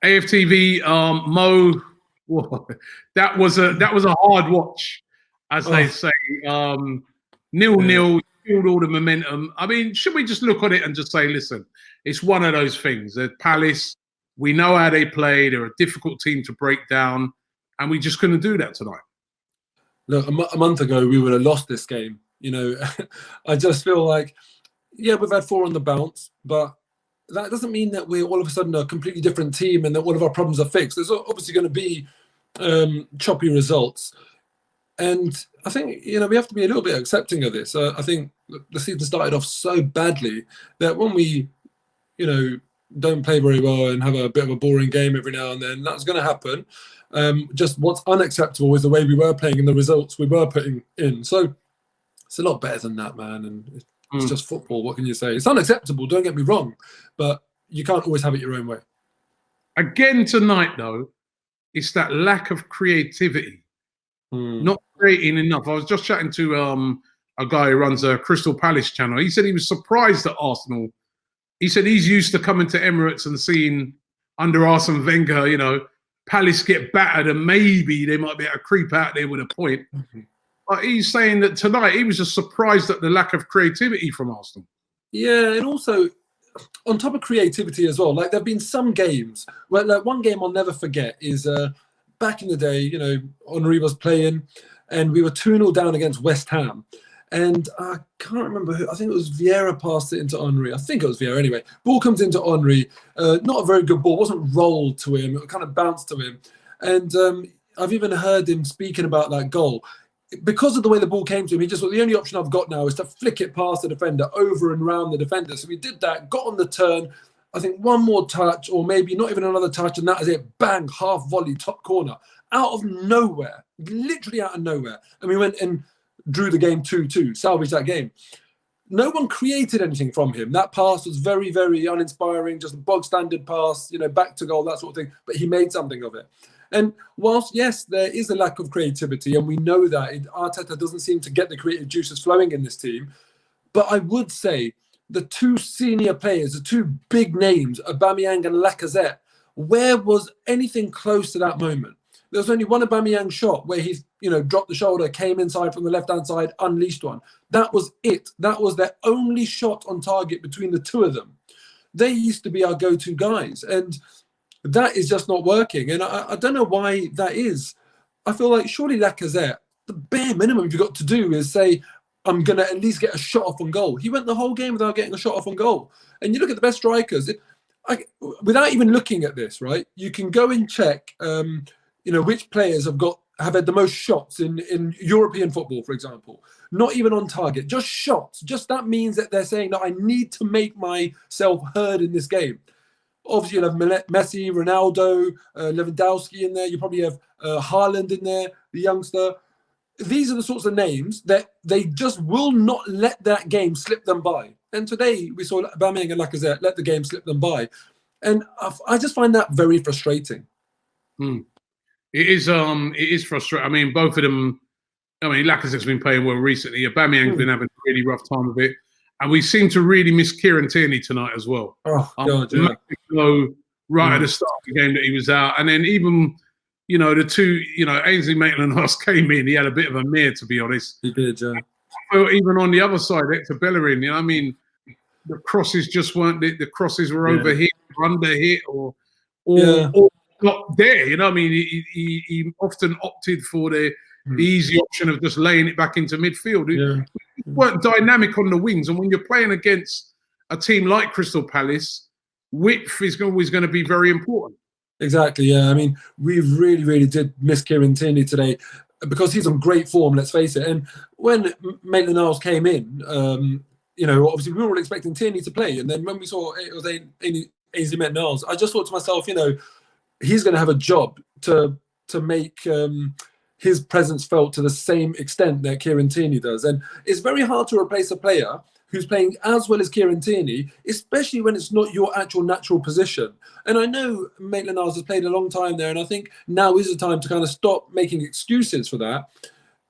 AFTV, Mo, whoa, that was a hard watch, as they say. 0-0, killed all the momentum. I mean, should we just look at it and just say, listen, it's one of those things. At Palace, we know how they play. They're a difficult team to break down, and we just couldn't do that tonight. Look, a month ago, we would have lost this game. You know, I just feel like, yeah, we've had 4 on the bounce, but that doesn't mean that we're all of a sudden a completely different team and that all of our problems are fixed. There's obviously going to be choppy results. And I think, you know, we have to be a little bit accepting of this. I think the season started off so badly that when we, you know, don't play very well and have a bit of a boring game every now and then, that's going to happen. Just what's unacceptable is the way we were playing and the results we were putting in. So it's a lot better than that, man. And it's just football. What can you say? It's unacceptable, don't get me wrong, but you can't always have it your own way. Again tonight, though, it's that lack of creativity. Not creating enough. I was just chatting to a guy who runs a Crystal Palace channel. He said he was surprised at Arsenal. He said he's used to coming to Emirates and seeing under Arsene Wenger, you know, Palace get battered and maybe they might be able to creep out there with a point. But he's saying that tonight he was just surprised at the lack of creativity from Arsenal. Yeah, and also on top of creativity as well, like there have been some games where, like one game I'll never forget is back in the day, you know, Henry was playing and we were 2-0 down against West Ham. And I can't remember who, I think it was Vieira passed it into Henry. I think it was Vieira anyway. Ball comes into Henry, not a very good ball, wasn't rolled to him, it kind of bounced to him. And I've even heard him speaking about that goal. Because of the way the ball came to him, he just thought, the only option I've got now is to flick it past the defender, over and round the defender. So we did that, got on the turn, I think one more touch, or maybe not even another touch, and that is it. Bang, half volley, top corner. Out of nowhere, literally out of nowhere. And we went and drew the game 2-2, salvaged that game. No one created anything from him. That pass was very, very uninspiring, just a bog standard pass, you know, back to goal, that sort of thing. But he made something of it. And whilst, yes, there is a lack of creativity, and we know that, Arteta doesn't seem to get the creative juices flowing in this team. But I would say the 2 senior players, the 2 big names, Aubameyang and Lacazette, where was anything close to that moment? There was only one Aubameyang shot where he, you know, dropped the shoulder, came inside from the left-hand side, unleashed one. That was it. That was their only shot on target between the 2 of them. They used to be our go-to guys. And that is just not working. And I don't know why that is. I feel like surely Lacazette, the bare minimum you've got to do is say, I'm going to at least get a shot off on goal. He went the whole game without getting a shot off on goal. And you look at the best strikers, without even looking at this, right, you can go and check, you know, which players have had the most shots in European football, for example. Not even on target, just shots. Just that means that they're saying that I need to make myself heard in this game. Obviously, you'll have Messi, Ronaldo, Lewandowski in there. You probably have Haaland in there, the youngster. These are the sorts of names that they just will not let that game slip them by. And today we saw Aubameyang and Lacazette let the game slip them by. And I just find that very frustrating. It is frustrating. I mean, both of them, I mean, Lacazette's been playing well recently. Aubameyang's been having a really rough time of it. And we seem to really miss Kieran Tierney tonight as well. Oh, God, yeah. Right at the start of the game that he was out. And then even, you know, the 2, you know, Ainsley Maitland-Niles came in. He had a bit of a mare, to be honest. He did, yeah. Even on the other side, Hector Bellerin, you know, I mean, the crosses just weren't, the crosses were overhit, or underhit, or not there. You know, I mean, he often opted for the easy option of just laying it back into midfield. It weren't dynamic on the wings. And when you're playing against a team like Crystal Palace, width is always going to be very important. Exactly, yeah. I mean, we really, really did miss Kieran Tierney today because he's on great form, let's face it. And when Maitland-Niles came in, you know, obviously we were all expecting Tierney to play. And then when we saw it was Ainsley Maitland-Niles, I just thought to myself, you know, he's going to have a job to make his presence felt to the same extent that Kieran Tierney does. And it's very hard to replace a player who's playing as well as Kieran Tierney, especially when it's not your actual natural position. And I know Maitland-Niles has played a long time there, and I think now is the time to kind of stop making excuses for that,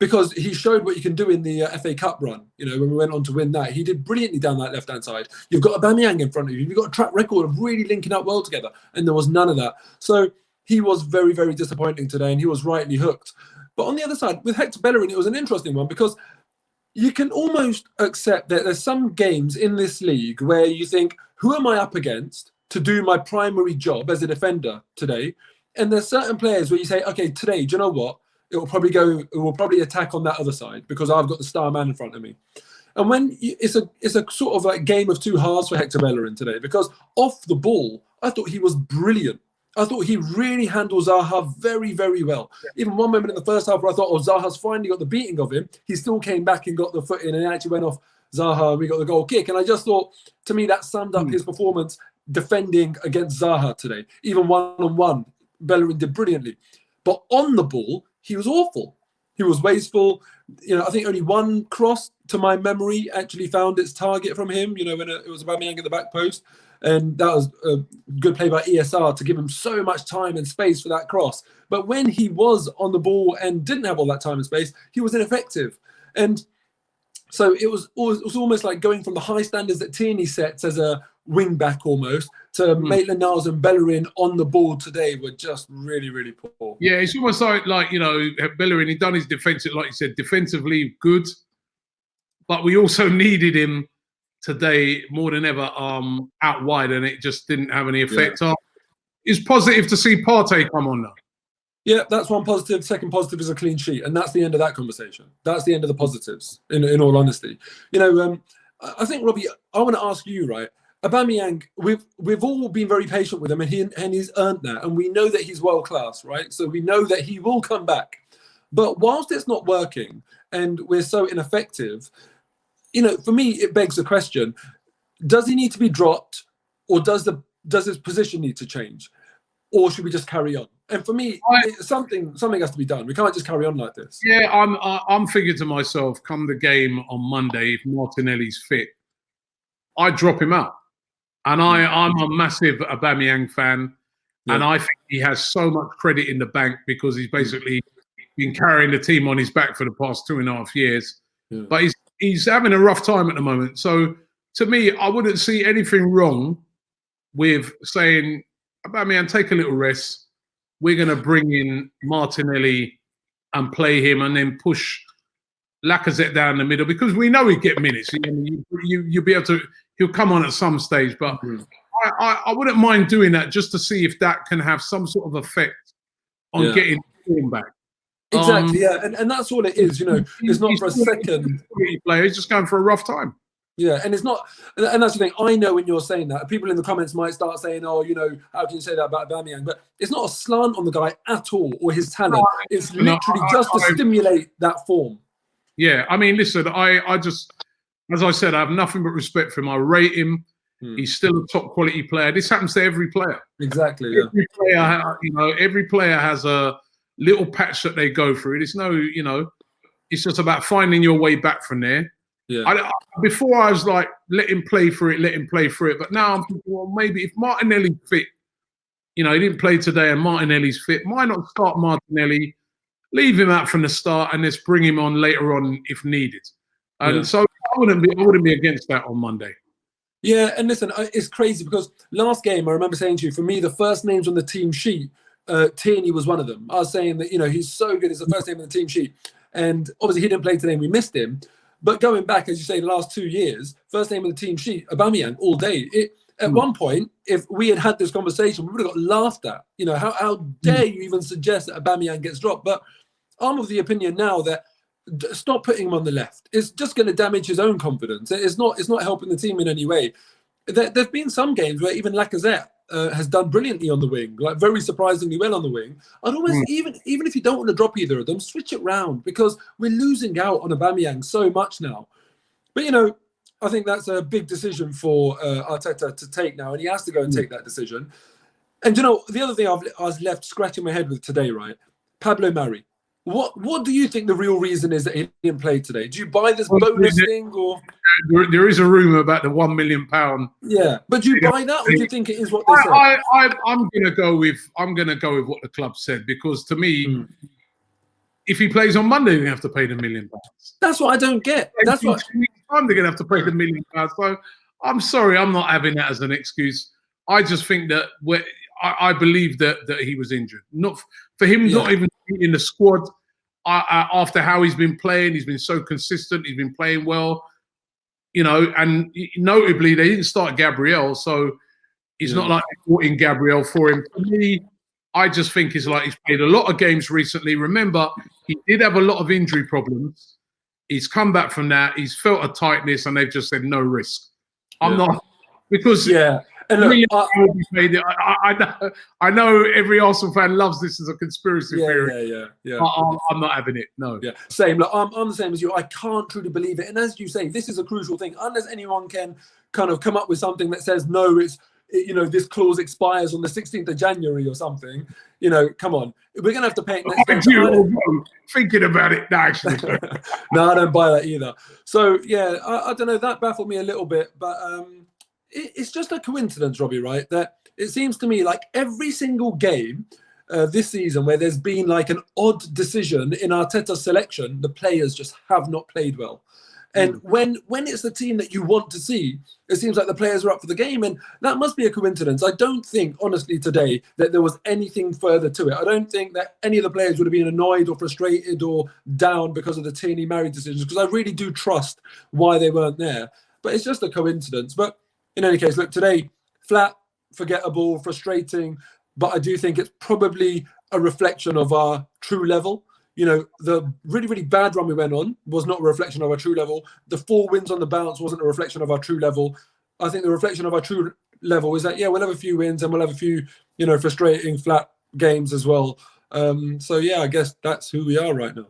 because he showed what you can do in the FA Cup run. You know, when we went on to win that, he did brilliantly down that left-hand side. You've got Aubameyang in front of you. You've got a track record of really linking up well together, and there was none of that. So he was very, very disappointing today, and he was rightly hooked. But on the other side, with Hector Bellerin, it was an interesting one because you can almost accept that there's some games in this league where you think, who am I up against to do my primary job as a defender today? And there's certain players where you say, okay, today, do you know what? It will probably attack on that other side because I've got the star man in front of me. And when it's a sort of like game of two halves for Hector Bellerin today, because off the ball, I thought he was brilliant. I thought he really handled Zaha very, very well. Yeah. Even one moment in the first half where I thought, oh, Zaha's finally got the beating of him. He still came back and got the foot in and actually went off Zaha. We got the goal kick. And I just thought, to me, that summed up his performance defending against Zaha today. Even one-on-one, Bellerin did brilliantly. But on the ball, he was awful. He was wasteful. You know, I think only one cross, to my memory, actually found its target from him. You know, when it was Aubameyang at the back post. And that was a good play by ESR to give him so much time and space for that cross. But when he was on the ball and didn't have all that time and space, he was ineffective. And so it was almost like going from the high standards that Tierney sets as a wing back almost to Maitland-Niles and Bellerin on the ball today were just really, really poor. Yeah, it's almost like you know, Bellerin, he done his defensive, like you said, defensively good, but we also needed him today more than ever out wide, and it just didn't have any effect. Yeah. It's positive to see Partey come on now. Yeah, that's one positive. Second positive is a clean sheet, and that's the end of that conversation. That's the end of the positives, in all honesty. You know, I think, Robbie, I want to ask you, right? Aubameyang, we've all been very patient with him, and he's earned that, and we know that he's world class, right? So we know that he will come back. But whilst it's not working and we're so ineffective, you know, for me, it begs the question: does he need to be dropped, or does his position need to change, or should we just carry on? And for me, something has to be done. We can't just carry on like this. Yeah, I'm thinking to myself, come the game on Monday, if Martinelli's fit, I drop him out. And I'm a massive Aubameyang fan, and I think he has so much credit in the bank because he's basically been carrying the team on his back for the past 2.5 years. Yeah. But he's having a rough time at the moment. So to me, I wouldn't see anything wrong with saying, Aubameyang, take a little rest. We're going to bring in Martinelli and play him, and then push Lacazette down the middle, because we know he'd get minutes. You'll be able to. He'll come on at some stage, but I wouldn't mind doing that just to see if that can have some sort of effect on getting the form back. Exactly, and that's all it is. You know, it's not for a second. Player, he's just going for a rough time. Yeah, and it's not, and that's the thing. I know when you're saying that, people in the comments might start saying, "Oh, you know, how can you say that about Aubameyang?" But it's not a slant on the guy at all or his talent. It's literally just to stimulate that form. Yeah, I mean, listen, I just, as I said, I have nothing but respect for him. I rate him. He's still a top quality player. This happens to every player. Exactly. Every player, you know, every player has a little patch that they go through. There's no, you know, it's just about finding your way back from there. Yeah. Before I was like, let him play through it. But now I'm thinking, well, maybe if Martinelli's fit, you know, he didn't play today and Martinelli's fit, why not start Martinelli, leave him out from the start, and just bring him on later on if needed. And so I wouldn't be against that on Monday. Yeah, and listen, it's crazy because last game, I remember saying to you, for me, the first names on the team sheet, Tierney was one of them. I was saying that, you know, he's so good, it's the first name on the team sheet. And obviously he didn't play today and we missed him. But going back, as you say, the last 2 years, first name on the team sheet, Aubameyang all day. At one point, if we had had this conversation, we would have got laughed at. You know, how dare you even suggest that Aubameyang gets dropped? But I'm of the opinion now that stop putting him on the left. It's just going to damage his own confidence. It's not helping the team in any way. There've been some games where even Lacazette has done brilliantly on the wing, like very surprisingly well on the wing. I'd almost, even if you don't want to drop either of them, switch it round, because we're losing out on Aubameyang so much now. But, you know, I think that's a big decision for Arteta to take now, and he has to go and take that decision. And, you know, the other thing I was left scratching my head with today, right? Pablo Mari. What do you think the real reason is that he didn't play today? Do you buy this bonus thing, or there is a rumor about the £1 million? Yeah, but do you buy that, or do you think it is what they said? I'm gonna go with what the club said, because to me, if he plays on Monday, they're going to have to pay the £1 million. That's what I don't get. That's what. 2 weeks' time, they're going to have to pay the £1 million. So I'm sorry, I'm not having that as an excuse. I just think that I believe that he was injured. Not for him, not even in the squad. After how he's been playing, he's been so consistent. He's been playing well, you know. And notably, they didn't start Gabriel, so it's not like they brought in Gabriel for him. For me, I just think it's like he's played a lot of games recently. Remember, he did have a lot of injury problems. He's come back from that. He's felt a tightness, and they've just said no risk. I'm not, because And look, I know every Arsenal fan loves this as a conspiracy theory. Yeah. I'm not having it. No. Yeah, same. Look, I'm the same as you. I can't truly believe it. And as you say, this is a crucial thing. Unless anyone can kind of come up with something that says no, this clause expires on the 16th of January or something. You know, come on, we're gonna have to pay it. Thinking about it, no, actually. No, I don't buy that either. So yeah, I don't know. That baffled me a little bit, but it's just a coincidence, Robbie, right? That it seems to me like every single game this season where there's been like an odd decision in Arteta's selection, the players just have not played well. And when it's the team that you want to see, it seems like the players are up for the game. And that must be a coincidence. I don't think, honestly, today that there was anything further to it. I don't think that any of the players would have been annoyed or frustrated or down because of the Tierney married decisions, because I really do trust why they weren't there. But it's just a coincidence. But in any case, look, today, flat, forgettable, frustrating. But I do think it's probably a reflection of our true level. You know, the really, really bad run we went on was not a reflection of our true level. The 4 wins on the bounce wasn't a reflection of our true level. I think the reflection of our true level is that, we'll have a few wins and we'll have a few, frustrating, flat games as well. So, I guess that's who we are right now.